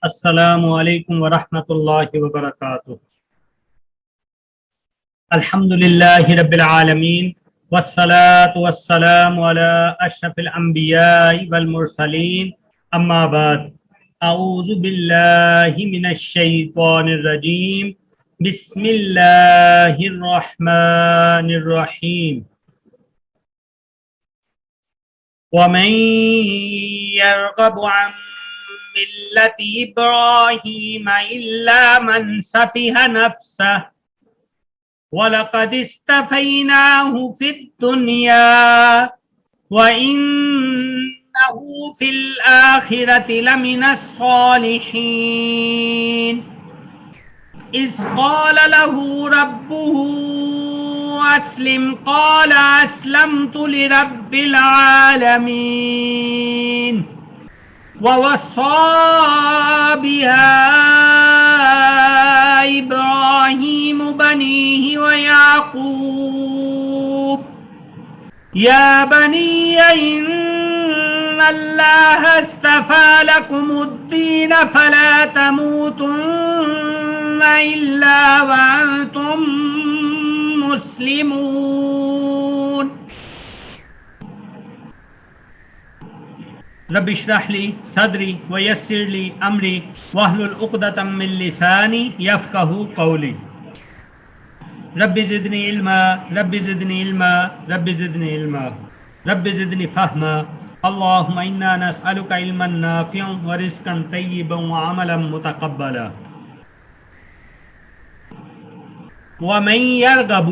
السلام علیکم ورحمۃ اللہ وبرکاتہ۔ الحمد للہ رب العالمین والصلاة والسلام علی اشرف الانبیاء والمرسلین، اما بعد، اعوذ باللہ من الشیطان الرجیم، بسم اللہ الرحمن الرحیم۔ ومن يرغب عن ملة إبراهيم إلا من سفه نفسه ولقد اصطفيناه في الدنيا وإنه في الآخرة لمن الصالحين إذ قال له ربه أسلم قال أسلمت لرب العالمين ووصى بها إبراهيم بنيه ويعقوب يا بني إن الله اصطفى لكم الدين فلا تموتن إلا وأنتم مسلمون۔ رب اشرح لی صدری ویسر لی امری واحلل عقدۃ من لسانی یفقہوا قولی۔ رب زدنی علما رب زدنی علما رب زدنی علما رب زدنی فہما۔ اللہم انا نسألک علما نافعا ورزقا طیبا وعملا متقبلا۔ ومن یرغب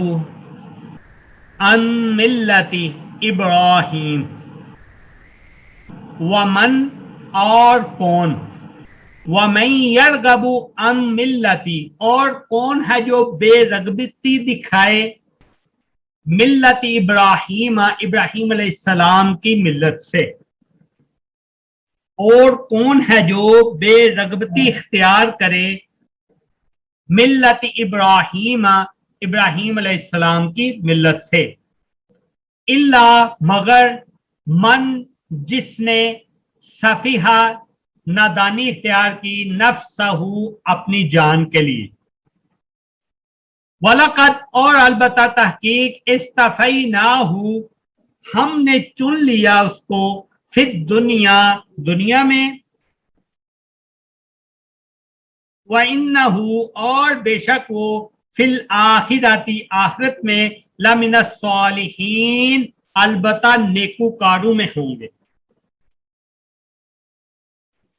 عن ملت ابراہیم، ومن اور کون، ومن یرغب عن ملتی اور کون ہے جو بے رغبتی دکھائے، ملت ابراہیم ابراہیم علیہ السلام کی ملت سے، اور کون ہے جو بے رغبتی اختیار کرے ملت ابراہیم ابراہیم علیہ السلام کی ملت سے، الا مگر من جس نے سفیہا نادانی اختیار کی نفسہ اپنی جان کے لیے، وَلَقَدْ اور البتہ تحقیق اصطفیناہ ہم نے چن لیا اس کو فی الدنیا دنیا میں، وَإِنَّهُ اور بے شک وہ فی الآخرۃ آخرت میں لمن الصالحین البتہ نیکوکاروں میں ہوں گے۔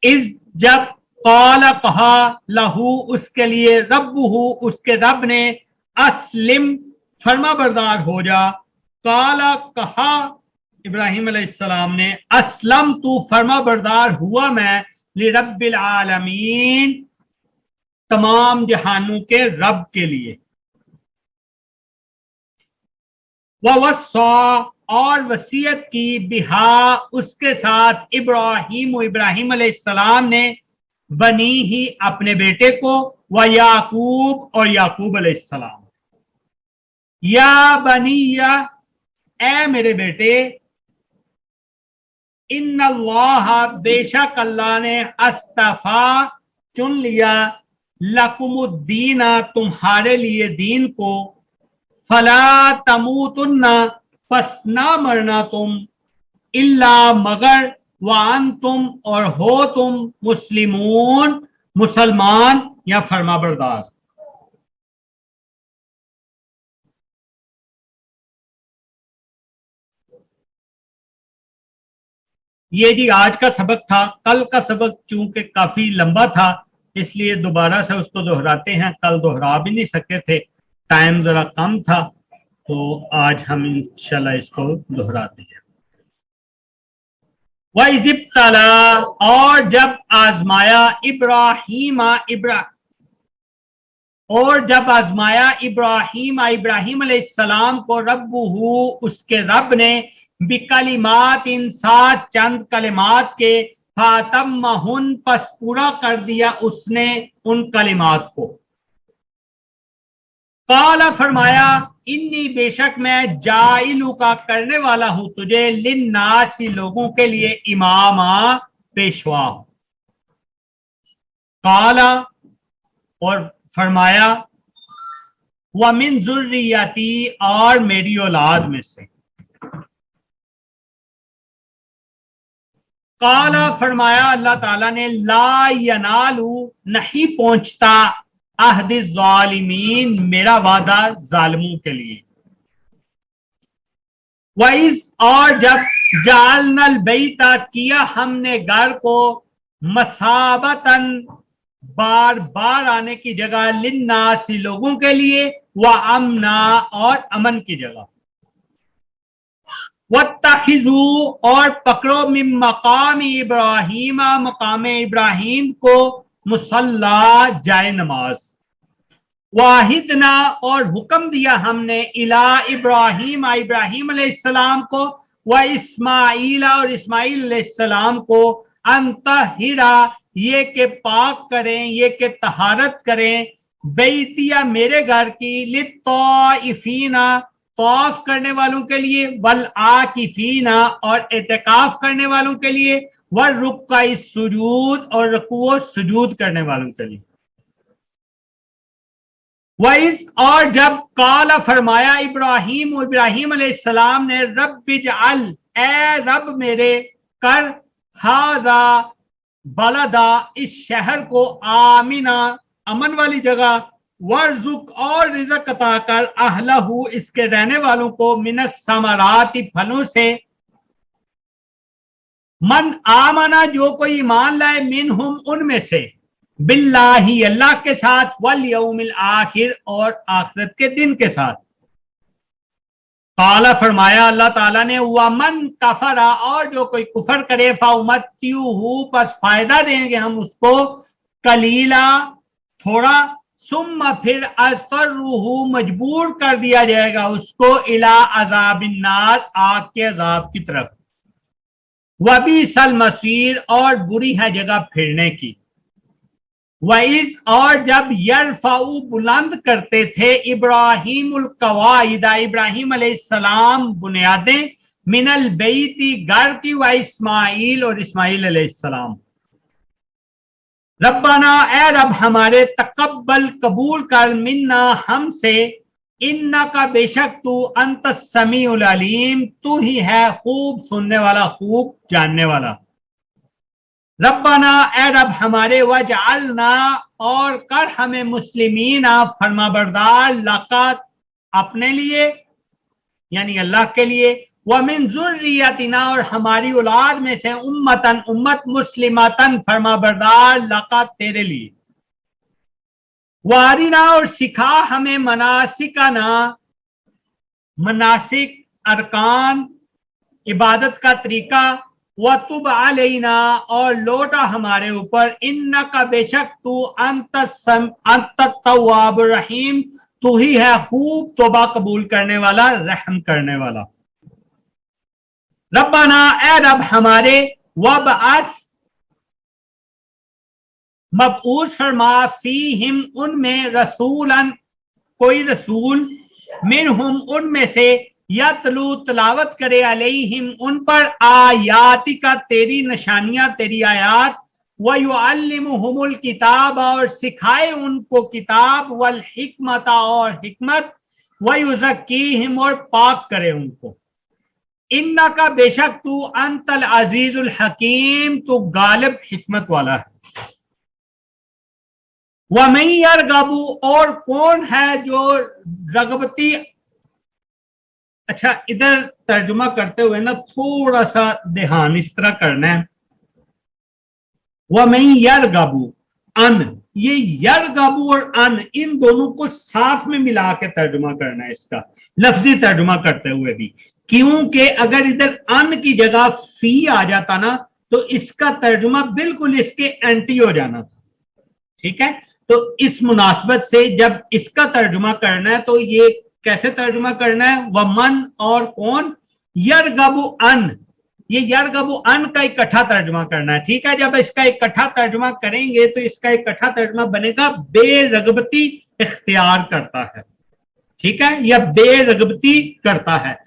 اس جب قال کہا لہو اس کے لیے ربہ اس کے رب نے اسلم فرما بردار ہو جا، قال کہا ابراہیم علیہ السلام نے اسلم تو فرما بردار ہوا میں لرب العالمین تمام جہانوں کے رب کے لیے۔ وَوَصَّى اور وصیت کی بہا اس کے ساتھ ابراہیم ابراہیم علیہ السلام نے بنی ہی اپنے بیٹے کو، و یعقوب اور یعقوب علیہ السلام، یا بنی اے میرے بیٹے، ان اللہ بے شک اللہ نے اصطفیٰ چن لیا لکم الدین تمہارے لیے دین کو، فلا تموتن پس نہ مرنا تم، الا مگر وانتم اور ہو تم مسلمون مسلمان یا فرما بردار۔ یہ جی آج کا سبق تھا۔ کل کا سبق چونکہ کافی لمبا تھا اس لیے دوبارہ سے اس کو دہراتے ہیں، کل دہرا بھی نہیں سکے تھے، ٹائم ذرا کم تھا، تو آج ہم انشاءاللہ اس کو دہراتے ہیں۔ وَإِذِ ابْتَلَىٰ اور جب آزمایا ابراہیم ابراہیم علیہ السلام کو ربہ اس کے رب نے بکلمات سات چند کلمات کے فاتمہن پس پورا کر دیا اس نے ان کلمات کو، قال فرمایا انی بے شک میں جائلو کا کرنے والا ہوں تجھے للناس لوگوں کے لیے اماما پیشوا ہوں۔ काला और फरमाया वमिन ज़ुर्रियती और मेरी औलाद में से। काला फरमाया अल्लाह ताला ने ला यनालू नहीं पहुंचता अहद ज़ालिमीन मेरा वादा जालिमों के लिए। वाइस और जब जालनल बैता किया हमने घर को मसाबतन बार बार आने की जगह लिन्नासी लोगों के लिए व अमना और अमन की जगह। वत्तखिजू और पकड़ो मिन मकाम इब्राहीम मकाम इब्राहीम को मुसल्ला जाए नमाज। वाहिदना और हुक्म दिया हमने इला इब्राहीम इब्राहीम अलैहिस्सलाम को व इस्माईला और इस्माईल अलैहिस्सलाम को अंतहिरा ये के पाक करें ये के तहारत करें बैतिया मेरे घर की लित्ताइफीना तौफ करने वालों के लिए वल आकिफीना और एतकाफ करने वालों के लिए वल रुक्का सुजूद और रुकू सुजूद करने वालों के लिए। वइस और जब काला फरमाया इब्राहीम इब्राहीम अलैहिस्सलाम ने रब्बिजअल ए रब मेरे कर हाजा बलदा इस शहर को आमिना अमन वाली जगह वर्जुक और रिज़्क अता कर अहलहू इसके रहने वालों को मिनस समराती फलों से। मन आमना जो कोई ईमान लाए मिनहुम उनमें से बिल्लाही अल्लाह के साथ वल यौमिल आखिर और आखिरत के दिन के साथ। काला फरमाया अल्लाह ताला ने वमन कफरा और जो कोई कुफर करे फउमत्तियुहु बस फायदा देंगे हम उसको कलीला थोड़ा सुम्मा फिर अस्तरुहु मजबूर कर दिया जाएगा उसको इला अजाबिन्नार आग के अजाब की तरफ। वबीसल मसीर और बुरी है जगह फिरने की। वइस और जब यरफाउ बुलंद करते थे इब्राहीमुल कवाइदा इब्राहीम अलैहिस्सलाम बुनियादें मिनल बैती घर की व इस्माईल और इस्माईल अलैहिस्सलाम। रब्बाना ए रब हमारे तकब्बल कबूल कर मिन्ना हमसे इन्ना का बेशक तू अंत समीउल अलीम तू ही है खूब सुनने वाला खूब जानने वाला। रब्बाना ए रब हमारे वजअलना और कर हमें मुस्लिमीना फरमाबरदार लक़त अपने लिए यानी अल्लाह के लिए व मिन ज़ुर्रियतिना और हमारी औलाद में से उम्मतन उम्मत मुस्लिमतन फरमाबरदार लक़त तेरे लिए। वारिना और सिखा हमें मनासिकना मनासिक अरकान इबादत का तरीका व तुब अलैना और लौटा हमारे ऊपर इन्ना का बेशक तू अंत तव्वाबुर रहीम तू ही है खूब तौबा कबूल करने वाला रहम करने वाला। रब्बाना ए रब हमारे वबअस मबऊस फरमा फीहिम उनमें रसूलन कोई रसूल मिनहुम उनमें से यतलू तलावत करे अलैहिम उन पर आयाति का तेरी निशानियां तेरी आयात व युअल्लिमुहुमुल किताब और सिखाए उनको किताब वल हिकमत और हिकमत व युज़क्कीहिम और पाक करे उनको। इन्ना का बेशक तू अंतल अजीजुल हकीम तू गालिब हिकमत वाला है। वमन यरगबू और कौन है जो रगबती। अच्छा इधर तर्जुमा करते हुए ना थोड़ा सा ध्यान इस तरह करना है। वमन यरगबू अन ये यरगबू और अन इन दोनों को साथ में मिला के तर्जुमा करना है इसका लफ्जी तर्जुमा करते हुए भी क्योंकि अगर इधर अन की जगह फी आ जाता ना तो इसका तर्जुमा बिल्कुल इसके एंटी हो जाना था। ठीक है तो इस मुनासबत से जब इसका तर्जुमा करना है तो ये कैसे तर्जुमा करना है वमन और कौन यरगबू अन ये यरगबू अन का इकट्ठा तर्जुमा करना है। ठीक है जब इसका इकट्ठा तर्जुमा करेंगे तो इसका इकट्ठा तर्जुमा बनेगा बेरगबती इख्तियार करता है। ठीक है या बेरगबती करता है।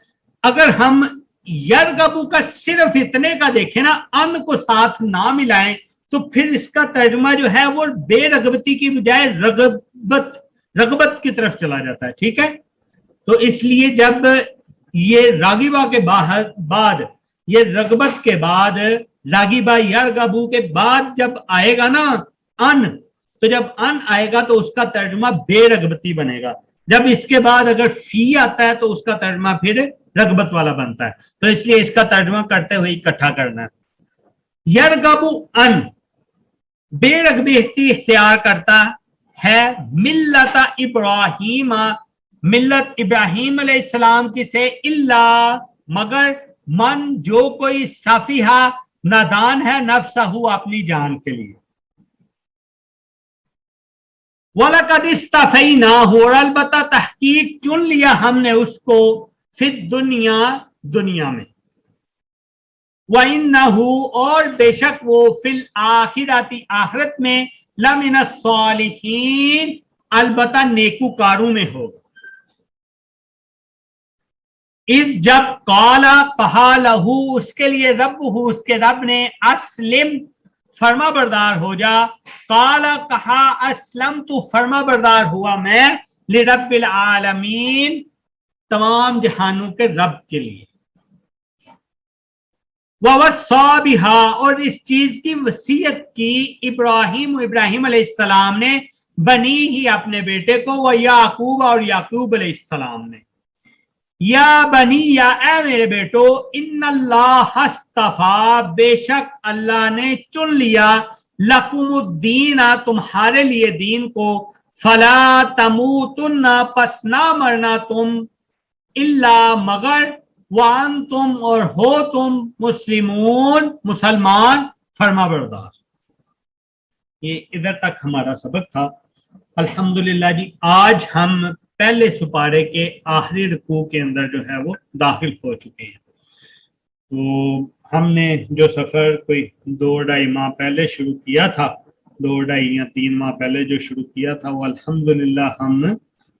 अगर हम यरगबू का सिर्फ इतने का देखें ना अन को साथ ना मिलाएं تو پھر اس کا ترجمہ جو ہے وہ بے رغبتی کی بجائے رغبت کی طرف چلا جاتا ہے. ٹھیک ہے, تو اس لیے جب یہ راغبہ کے بعد یہ رغبت کے بعد راغبہ یرغبو کے بعد جب آئے گا نا ان, تو جب ان آئے گا تو اس کا ترجمہ بے رغبتی بنے گا. جب اس کے بعد اگر فی آتا ہے تو اس کا ترجمہ پھر رغبت والا بنتا ہے. تو اس لیے اس کا ترجمہ کرتے ہوئے اکٹھا کرنا ہے. یرغبو ان بے رغبتی اختیار کرتا ہے ملت ابراہیم, ملت ابراہیم علیہ السلام کی سے, اللہ مگر من جو کوئی صافیہ نادان ہے, نفسہ اپنی جان کے لیے. وَلَقَدِ اسْتَفَيْنَاهُ اور البتہ تحقیق چن لیا ہم نے اس کو فی الدنیا دنیا میں. وَإِنَّهُ اور بے شک وہ فی الآخرۃ آخرت میں لَمِنَ الصَّالِحِینَ البتہ نیکوکاروں میں ہوگا. اس جب قالا کہا لہو اس کے لیے رب اس کے رب نے اسلم فرما بردار ہو جا, قالا کہا اسلم تو فرما بردار ہوا میں لرب العالمین تمام جہانوں کے رب کے لیے. وَوَصَّى بِهَا اور اس چیز کی وصیت کی ابراہیم علیہ السلام نے بنی ہی اپنے بیٹے کو, وہ یعقوب اور یعقوب علیہ السلام نے. یا بنی یا اے میرے بیٹو, ان اللہ اصطفیٰ بے شک اللہ نے چن لیا لکم الدین تمہارے لیے دین کو, فلا تموتن پس نہ مرنا تم, الا مگر, وانتم اور ہو تم مسلمون مسلمان فرما بردار. یہ ادھر تک ہمارا سبق تھا. الحمدللہ جی آج ہم پہلے سپارے کے آخری رکوع کے اندر جو ہے وہ داخل ہو چکے ہیں. تو ہم نے جو سفر کوئی 2-2.5 ماہ پہلے شروع کیا تھا, 2-2.5 یا 3 ماہ پہلے جو شروع کیا تھا, وہ الحمدللہ ہم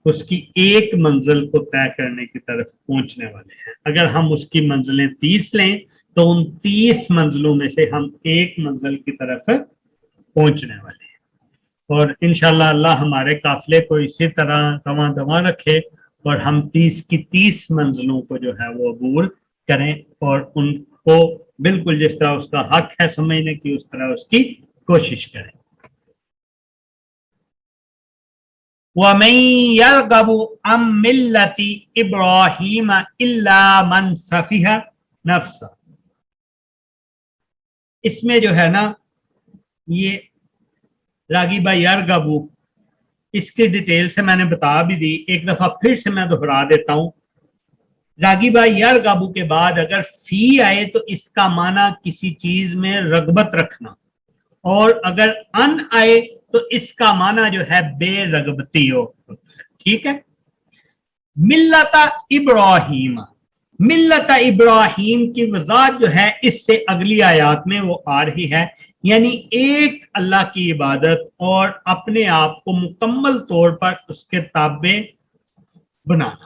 اس کی ایک منزل کو طے کرنے کی طرف پہنچنے والے ہیں. اگر ہم اس کی منزلیں 30 لیں تو ان 30 منزلوں میں سے ہم ایک منزل کی طرف پہنچنے والے ہیں. اور انشاءاللہ اللہ ہمارے قافلے کو اسی طرح رواں دواں رکھے اور ہم 30 کی 30 منزلوں کو جو ہے وہ عبور کریں اور ان کو بالکل جس طرح اس کا حق ہے سمجھنے کی اس طرح اس کی کوشش کریں. وَمَن يَرْغَبُ عَن مِّلَّةِ إِبْرَاهِيمَ إِلَّا مَن سَفِهَ نَفْسَهُ, اس میں جو ہے نا یہ راغبہ یرغبو اس کی ڈیٹیل سے میں نے بتا بھی دی, ایک دفعہ پھر سے میں دہرا دیتا ہوں. راغبہ یرغبو کے بعد اگر فی آئے تو اس کا معنی کسی چیز میں رغبت رکھنا, اور اگر ان آئے تو اس کا معنی جو ہے بے رغبتی ہو. ٹھیک ہے. ملت ابراہیم, ملت ابراہیم کی وضاحت جو ہے اس سے اگلی آیات میں وہ آ رہی ہے, یعنی ایک اللہ کی عبادت اور اپنے آپ کو مکمل طور پر اس کے تابع بنانا.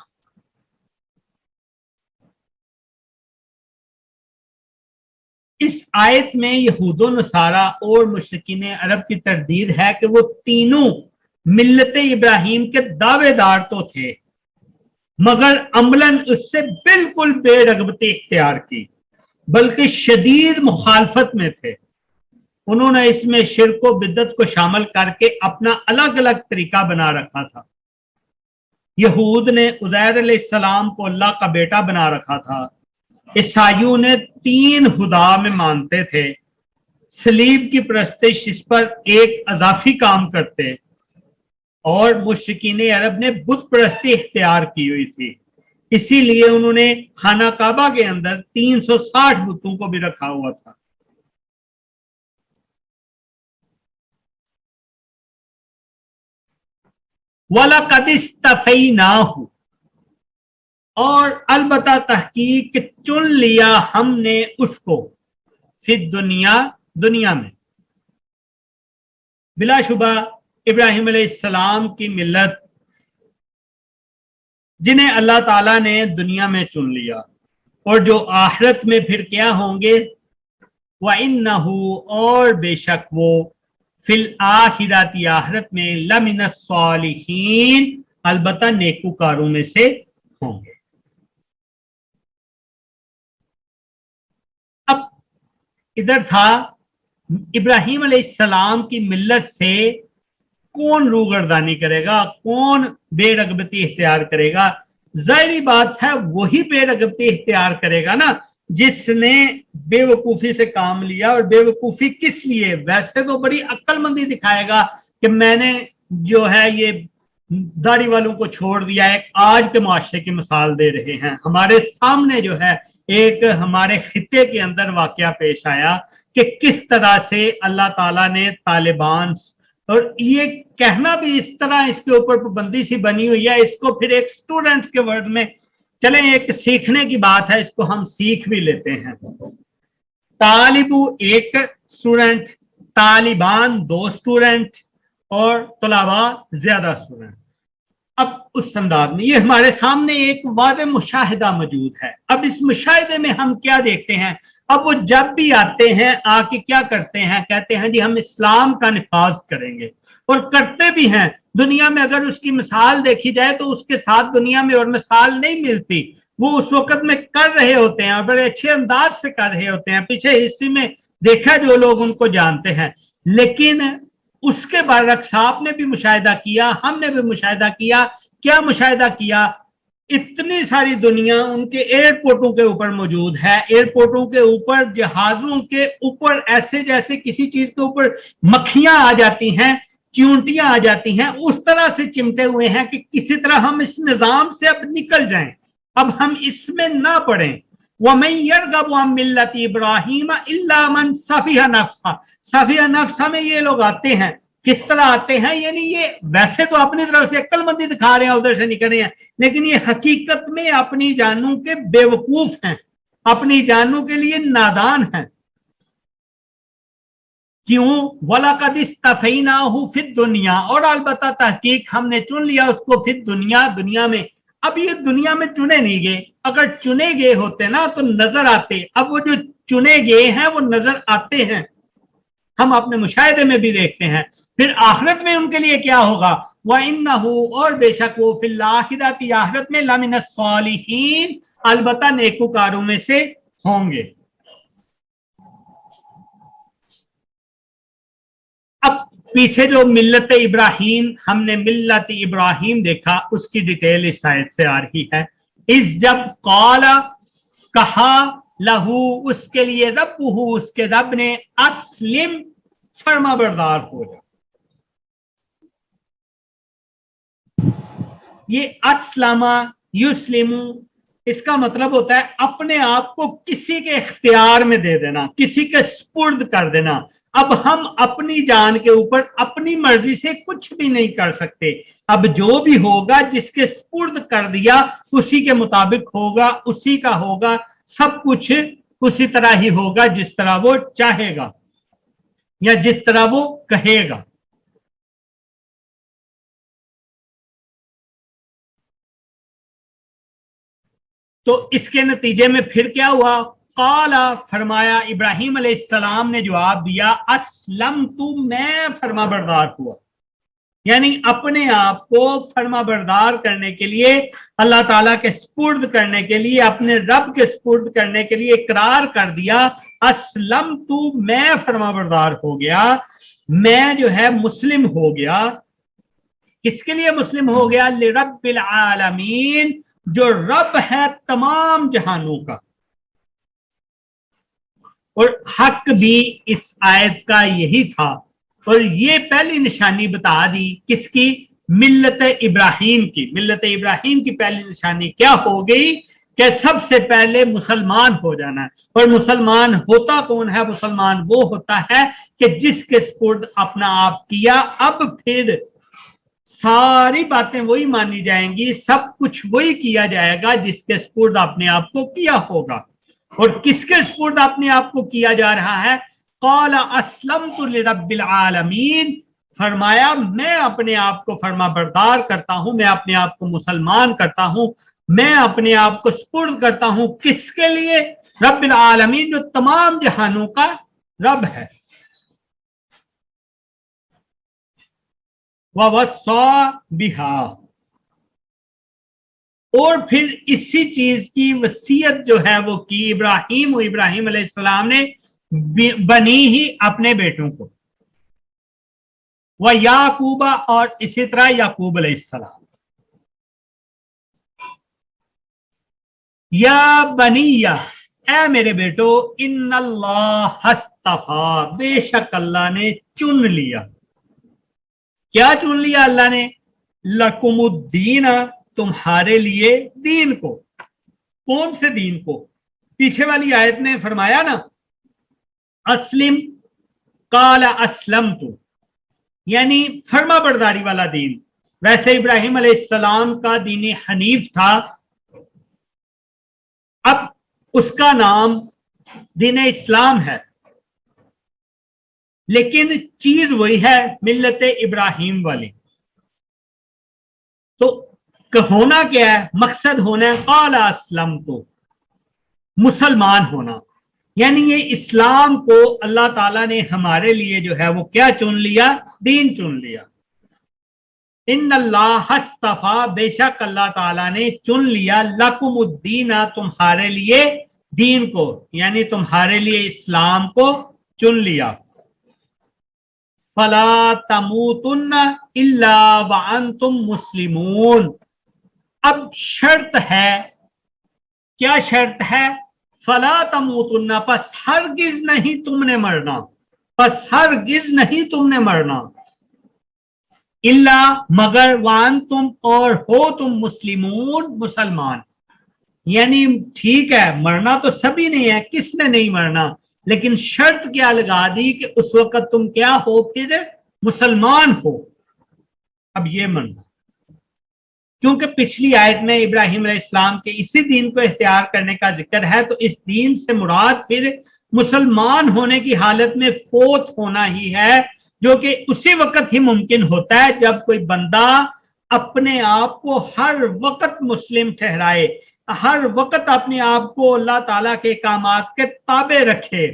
اس آیت میں یہود و نصارہ اور مشرکین عرب کی تردید ہے کہ وہ تینوں ملت ابراہیم کے دعوے دار تو تھے مگر عملاً اس سے بالکل بے رغبتی اختیار کی, بلکہ شدید مخالفت میں تھے. انہوں نے اس میں شرک و بدعت کو شامل کر کے اپنا الگ الگ طریقہ بنا رکھا تھا. یہود نے عزیر علیہ السلام کو اللہ کا بیٹا بنا رکھا تھا. عیسائیوں نے 3 خدا میں مانتے تھے. صلیب کی پرستش اس پر ایک اضافی کام کرتے, اور مشرکین عرب نے بت پرستی اختیار کی ہوئی تھی. اسی لیے انہوں نے خانہ کعبہ کے اندر 360 بتوں کو بھی رکھا ہوا تھا. وَلَقَدِ اسْتَفَيْنَاهُ اور البتہ تحقیق چن لیا ہم نے اس کو فی دنیا دنیا میں. بلا شبہ ابراہیم علیہ السلام کی ملت جنہیں اللہ تعالیٰ نے دنیا میں چن لیا, اور جو آخرت میں پھر کیا ہوں گے व इन्नहु और बेशक वो फिल आखिरती आखिरत में लमिनस सालिहीन अलबत्ता नेकूकारों में से होंगे। अब इधर था इब्राहिम अलैहिस्सलाम की मिल्लत से कौन रूगर्दानी करेगा, कौन बेरगबती इख्तियार करेगा। जाहिर बात है वही बेरगबती इख्तियार करेगा ना जिसने बेवकूफी से काम लिया। और बेवकूफी किस लिए, वैसे तो बड़ी अक्लमंदी दिखाएगा कि मैंने जो है ये दाढ़ी वालों को छोड़ दिया। एक आज के मुआशरे की मिसाल दे रहे हैं। हमारे सामने जो है एक हमारे खित्ते के अंदर वाकया पेश आया कि किस तरह से अल्लाह ताला ने तालिबान, और ये कहना भी इस तरह इसके ऊपर पाबंदी सी बनी हुई है, इसको फिर एक स्टूडेंट के वर्ड में चले एक सीखने की बात है, इसको हम सीख भी लेते हैं। तालिबू एक स्टूडेंट, तालिबान दो स्टूडेंट और तलबा ज्यादा स्टूडेंट। अब उस अंदाज में ये हमारे सामने एक वाज़ेह मुशाहिदा मौजूद है। अब इस मुशाहिदे में हम क्या देखते हैं, अब वो जब भी आते हैं आके क्या करते हैं, कहते हैं जी हम इस्लाम का निफाज करेंगे, और करते भी हैं। दुनिया में अगर उसकी मिसाल देखी जाए तो उसके साथ दुनिया में और मिसाल नहीं मिलती। वो उस वक्त में कर रहे होते हैं और बड़े अच्छे अंदाज से कर रहे होते हैं। पीछे हिस्ट्री में देखा जो लोग उनको जानते हैं, लेकिन उसके बरअक्स आपने भी मुशाहिदा किया, हमने भी मुशाहिदा किया। क्या मुशाहिदा किया, इतनी सारी दुनिया उनके एयरपोर्टों के ऊपर मौजूद है। एयरपोर्टों के ऊपर, जहाजों के ऊपर ऐसे जैसे किसी चीज के ऊपर मक्खियां आ जाती हैं, चींटियां आ जाती हैं, उस तरह से चिमटे हुए हैं कि किसी तरह हम इस निजाम से अब निकल जाएं, अब हम इसमें ना पड़ें। वमन यरगबु अन मिल्लति इब्राहीम इल्ला मन सफिहा नफ्सा। सफिहा नफ्सा में ये लोग आते हैं, किस तरह आते हैं, यानी ये वैसे तो अपनी तरफ से अक्लमंदी दिखा रहे हैं, उधर से निकल रहे हैं, लेकिन ये हकीकत में अपनी जानों के बेवकूफ हैं, अपनी जानों के लिए नादान हैं। क्यों, वलक़द इस्तफ़ैनाहु फिद दुनिया, और अलबत्ता तहकीक हमने चुन लिया उसको फिद दुनिया, दुनिया में। अब ये दुनिया में चुने नहीं गए, अगर चुने गए होते ना तो नजर आते। अब वो जो चुने गए हैं वो नजर आते हैं, हम अपने मुशाहिदे में भी देखते हैं। फिर आखिरत में उनके लिए क्या होगा, व इन्नहु और बेशक वो फिल आखिरती आखिरत में लमिनस सालिहीन अलबत्ता नेकूकारों में से होंगे। अब पीछे जो मिल्लत इब्राहीम, हमने मिल्लत इब्राहीम देखा, उसकी डिटेल इस आयत से आ रही है। इस जब काला कहा लहू उसके लिए रब्बुहु उसके रब ने अस्लिम फर्मा बरदार हो जा। ये अस्लमा युस्लिमु इसका मतलब होता है अपने आप को किसी के इख्तियार में दे देना, किसी के स्पुर्द कर देना। अब हम अपनी जान के ऊपर अपनी मर्जी से कुछ भी नहीं कर सकते। अब जो भी होगा जिसके स्पुर्द कर दिया उसी के मुताबिक होगा, उसी का होगा, सब कुछ उसी तरह ही होगा जिस तरह वो चाहेगा या जिस तरह वो कहेगा। तो इसके नतीजे में फिर क्या हुआ, काला फरमाया, इब्राहिम अलैहिस्सलाम ने जवाब दिया, अस्लम तू मैं फरमा बरदार हुआ। यानी अपने आप को फरमा बरदार करने के लिए, अल्लाह ताला के स्पुर्द करने के लिए, अपने रब के स्पुर्द करने के लिए इकरार कर दिया। अस्लम तू मैं फरमा बरदार हो गया, मैं जो है मुस्लिम हो गया। किसके लिए मुस्लिम हो गया, लिरब्बिल आलमीन, जो रब है तमाम जहानों का। और हक भी इस आयत का यही था। और ये पहली निशानी बता दी किसकी, मिल्लत इब्राहीम की। मिल्लत इब्राहीम की पहली निशानी क्या हो गई कि सबसे पहले मुसलमान हो जाना है। और मुसलमान होता कौन है, मुसलमान वो होता है कि जिसके स्पुर्द अपना आप किया। अब फिर सारी बातें वही मानी जाएंगी, सब कुछ वही किया जाएगा जिसके स्पुर्द अपने आप को किया होगा। और किसके स्पुर्द अपने आप को किया जा रहा है, क़ाला अस्लमतु लिरब्बिल आलमीन, फरमाया मैं अपने आप को फरमा बरदार करता हूं, मैं अपने आप को मुसलमान करता हूं, मैं अपने आप को स्पुर्द करता हूं। किसके लिए, रब्बिल आलमीन, जो तमाम जहानों का रब है। ववस्सा बिहा, और फिर इसी चीज की वसीयत जो है वो की इब्राहिम अलैहिस्सलाम ने बनी ही अपने बेटों को, व याकूबा, और इसी तरह याकूब अलैहिस्सलाम, या बनिया, ऐ मेरे बेटो, इन्नल्लाह हस्तफा, बेशक अल्लाह ने चुन लिया। क्या चुन लिया अल्लाह ने? लकुमुद्दीन, तुम्हारे लिए दीन को। कौन से दीन को? पीछे वाली आयत में फरमाया ना, अस्लिम काला अस्लम तू, यानी फर्मा बरदारी वाला दीन। वैसे इब्राहिम अलैहिस्सलाम का दीन हनीफ था, अब उसका नाम दीन इस्लाम है, लेकिन चीज वही है, मिल्लत इब्राहिम वाली। तो होना क्या है? मकसद होना है काला अस्लम तो, मुसलमान होना। यानी ये इस्लाम को अल्लाह ताला ने हमारे लिए जो है वो क्या चुन लिया? दीन चुन लिया। इन्नल्लाह हस्तफा, बेशक अल्लाह ताला ने चुन लिया, लकुमुद्दीना, तुम्हारे लिए दीन को, यानी तुम्हारे लिए इस्लाम को चुन लिया। फला तमूतुन्ना इल्ला व अंतुम मुस्लिमून। अब शर्त है, क्या शर्त है? फला तमूतुन्ना, बस हरगिज नहीं तुमने मरना, बस हरगिज नहीं तुमने मरना, इल्ला, मगर, वान तुम, और हो तुम, मुस्लिमून, मुसलमान। यानी ठीक है, मरना तो सभी ने है, किसने नहीं मरना, लेकिन शर्त क्या लगा दी कि उस वक्त तुम क्या हो? फिर मुसलमान हो। अब ये मरना, क्योंकि पिछली आयत में इब्राहिम अलैहिस्सलाम के इसी दीन को इख्तियार करने का जिक्र है, तो इस दीन से मुराद फिर मुसलमान होने की हालत में फोत होना ही है, जो कि उसी वक्त ही मुमकिन होता है जब कोई बंदा अपने आप को हर वक्त मुस्लिम ठहराए, हर वक्त अपने आप को अल्लाह ताला के कामात के ताबे रखे,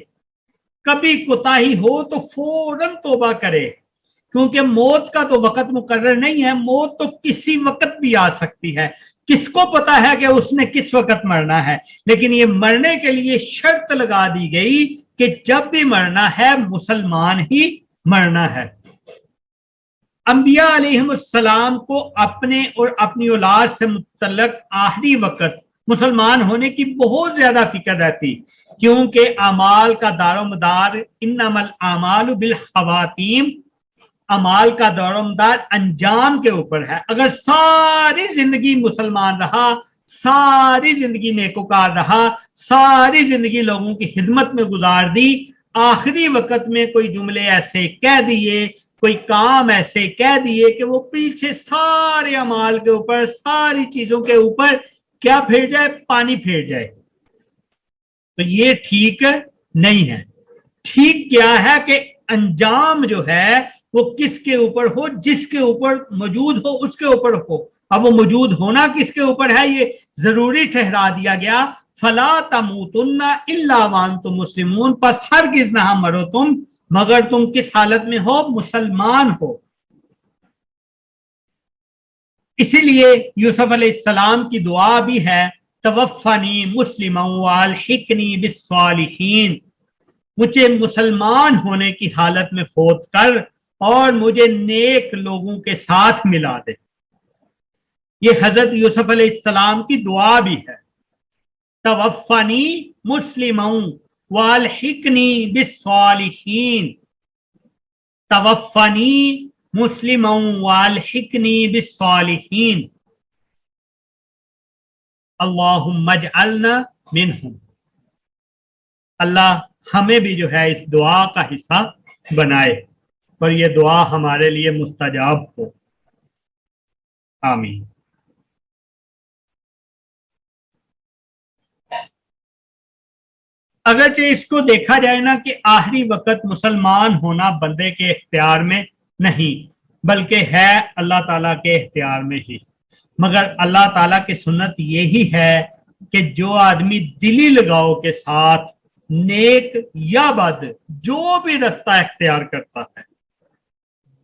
कभी कोताही हो तो फौरन तौबा करे, क्योंकि मौत का तो वक्त मुकर्रर नहीं है, मौत तो किसी वक्त भी आ सकती है, किसको पता है कि उसने किस वक्त मरना है। लेकिन ये मरने के लिए शर्त लगा दी गई कि जब भी मरना है मुसलमान ही मरना है। अंबिया अलैहिमुस्सलाम को अपने और अपनी औलाद से मुतल्लक आखिरी वक्त मुसलमान होने की बहुत ज्यादा फिक्र रहती, क्योंकि अमाल का दारोमदार, इन्नमल आमालु बिल खवातीम, अमाल का दारोमदार अंजाम के ऊपर है। अगर सारी जिंदगी मुसलमान रहा, सारी जिंदगी नेकोकार रहा, सारी जिंदगी लोगों की खिदमत में गुजार दी, आखिरी वक्त में कोई जुमले ऐसे कह दिए, कोई काम ऐसे कह दिए कि वो पीछे सारे अमाल के ऊपर, सारी चीजों के ऊपर क्या फेर जाए? पानी फेर जाए, तो ये ठीक नहीं है। ठीक क्या है कि अंजाम जो है वो किसके ऊपर हो? जिसके ऊपर मौजूद हो उसके ऊपर हो। अब वो मौजूद होना किसके ऊपर है? ये जरूरी ठहरा दिया गया, फला तमूतुन्ना इल्ला व अंतुम मुस्लिमून, बस हरगिज ना मरो तुम, मगर तुम किस हालत में हो? मुसलमान हो। इसीलिए यूसुफ अलैहिस्सलाम की दुआ भी है, तवफ़नी मुस्लिमन वअल्हिक़नी बिस्सालिहीन, मुझे मुसलमान होने की हालत में फौत कर और मुझे नेक लोगों के साथ मिला दे। ये हजरत यूसुफ अलैहिस्सलाम की दुआ भी है, तवफ़नी मुस्लिमन वअल्हिक़नी बिस्सालिहीन, तवफ़नी मुस्लिमन वअल्हिक़नी बिस्सालिहीन, अल्लाहुम्मा अजअलना मिनहुम। अल्लाह हमें भी जो है इस दुआ का हिस्सा बनाए और ये दुआ हमारे लिए मुस्तजाब हो, आमीन। अगरचे इसको देखा जाए ना कि आखिरी वक्त मुसलमान होना बंदे के इख्तियार में नहीं, बल्कि है अल्लाह ताला के इख्तियार में ही, मगर अल्लाह ताला की सुन्नत यही है कि जो आदमी दिली लगाव के साथ नेक या बद, जो भी रास्ता इख्तियार करता है,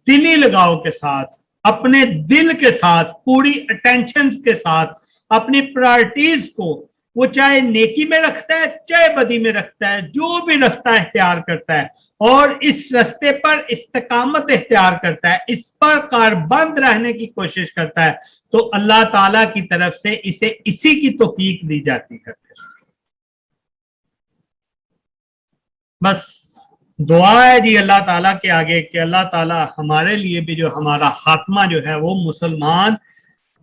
दिली लगाव के साथ, अपने दिल के साथ, पूरी अटेंशन के साथ, अपनी प्रायोरिटीज को वो चाहे नेकी में रखता है चाहे बदी में रखता है, जो भी रास्ता इख्तियार करता है और इस रास्ते पर इस्तिकामत इख्तियार करता है, इस पर कारबंद रहने की कोशिश करता है, तो अल्लाह ताला की तरफ से इसे इसी की तौफीक दी जाती है। बस दुआ है जी अल्लाह ताला के आगे कि अल्लाह ताला हमारे लिए भी जो हमारा खात्मा जो है वो मुसलमान,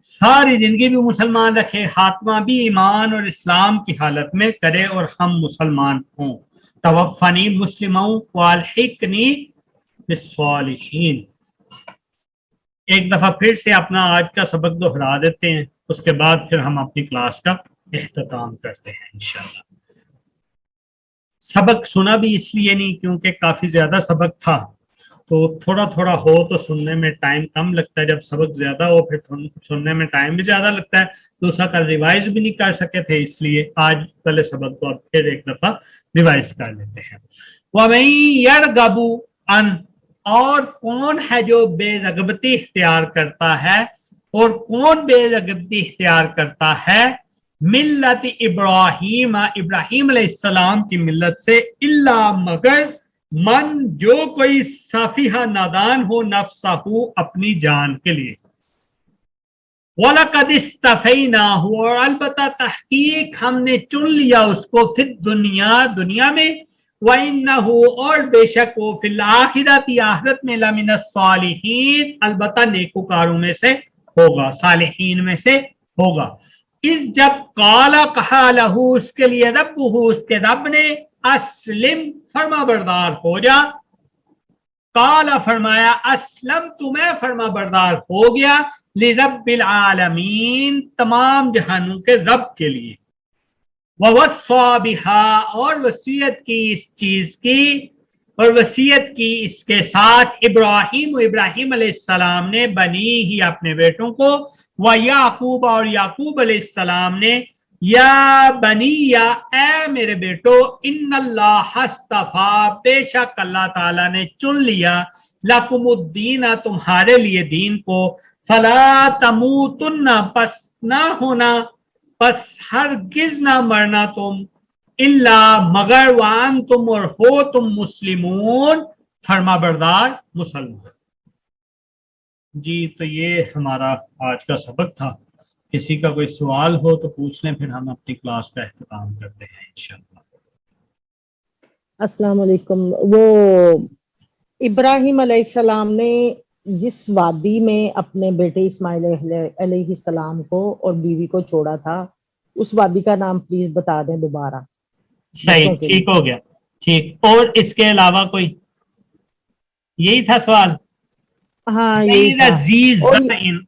सारी जिंदगी भी मुसलमान रखे, खात्मा भी ईमान और इस्लाम की हालत में करे और हम मुसलमान हों। तवफ़नी मुस्लिमों वाल्हिकनी बिस्सालिहीन। एक दफा फिर से अपना आज का सबक दोहरा देते हैं, उसके बाद फिर हम अपनी क्लास का इख्तिताम करते हैं इंशाअल्लाह। सबक सुना भी इसलिए नहीं क्योंकि काफी ज्यादा सबक था, तो थोड़ा थोड़ा हो तो सुनने में टाइम कम लगता है, जब सबक ज्यादा हो फिर सुनने में टाइम भी ज्यादा लगता है। दूसरा कल रिवाइज भी नहीं कर सके थे, इसलिए आज वाले सबक को अब फिर एक दफा रिवाइज कर लेते हैं। वमन यरगबु अन, और कौन है जो बेरगबती इख्तियार करता है, और कौन बेरगबती इख्तियार करता है मिल्लत इब्राहीम, इब्राहीम अलैहिस्सलाम की मिल्लत से, इल्ला मगर मन, जो कोई साफिहा नादान हो, नफ्सहू अपनी जान के लिए, वलक़द इस्तफ़ैनाहु, और अलबत्ता तहकीक हमने चुन लिया उसको, फिद दुनिया, दुनिया में, व इन्नहु, और बेशक वो, फिल आखिरती, आखिरत में, लमिनस सालिहीन, अलबत्ता नेकोकारों में से होगा, सालिहीन में से होगा। इस जब काला कहा लहू, उसके लिए रब्बुहु, उसके रब ने, अस्लिम फर्मा बरदार हो जा, काला फरमाया, अस्लम तुम्हें फर्मा बरदार हो गया, li रब्बिल आलमीन, तमाम जहानों के रब के लिए, ववस्सा बिहा, और वसीयत की इस चीज की, और वसीयत की इसके साथ, इब्राहीम, इब्राहीम अलैहिस्सलाम ने, बनी ही अपने बेटों को, व याकूब, और याकूब अलैहिस्सलाम ने, या बनिया, ए मेरे बेटो, इन्नल्लाह हस्तफा, बेशक अल्लाह ताला ने चुन लिया, लकुमुद्दीन, तुम्हारे लिए दीन को, फला तमूतुन्ना, बस ना होना, बस हरगिज ना मरना तुम, इल्ला मगर, वान तुम, और हो तुम, मुस्लिमून फर्मा बरदार मुसलमान। जी तो ये हमारा आज का सबक था। किसी का कोई सवाल हो तो पूछ लें, फिर हम अपनी क्लास का इख्तिताम करते हैं इंशाअल्लाह। अस्सलाम वालेकुम। वो इब्राहिम अलैहिस्सलाम ने जिस वादी में अपने बेटे इस्माइल अलैहिस्सलाम को और बीवी को छोड़ा था, उस वादी का नाम प्लीज बता दें दोबारा। सही, ठीक हो गया, ठीक। और इसके अलावा कोई, यही था सवाल? हाँ यही था।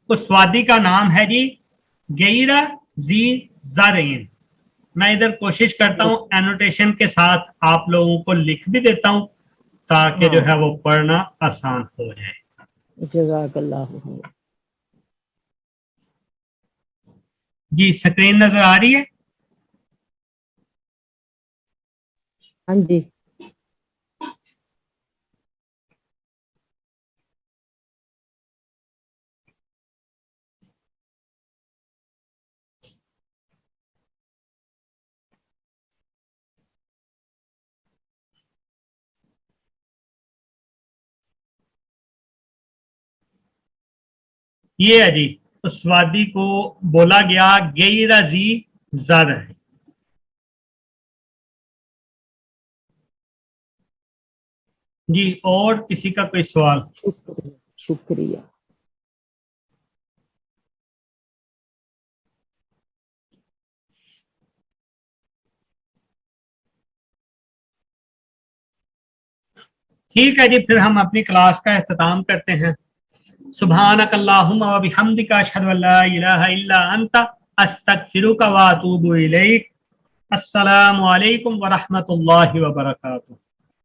उस वादी का नाम है जी गैरा जी ज़ारईन। मैं इधर कोशिश करता हूँ एनोटेशन के साथ आप लोगों को लिख भी देता हूँ ताकि जो है वो पढ़ना आसान हो जाए। जज़ाकल्लाह। जी स्क्रीन नजर आ रही है? हाँ जी। ये है जी, उस वादी को बोला गया गैरा जी ज़ारईन। जी और किसी का कोई सवाल? शुक्रिया। ठीक है जी, फिर हम अपनी क्लास का इख्तिताम करते हैं। सुब्हानक अल्लाहुम्मा व बिहम्दिका अशहदु अल्ला इलाहा इल्ला अंता अस्तगफिरुका व अतूबु इलैक। अस्सलामु अलैकुम व रहमतुल्लाहि व बरकातुहू।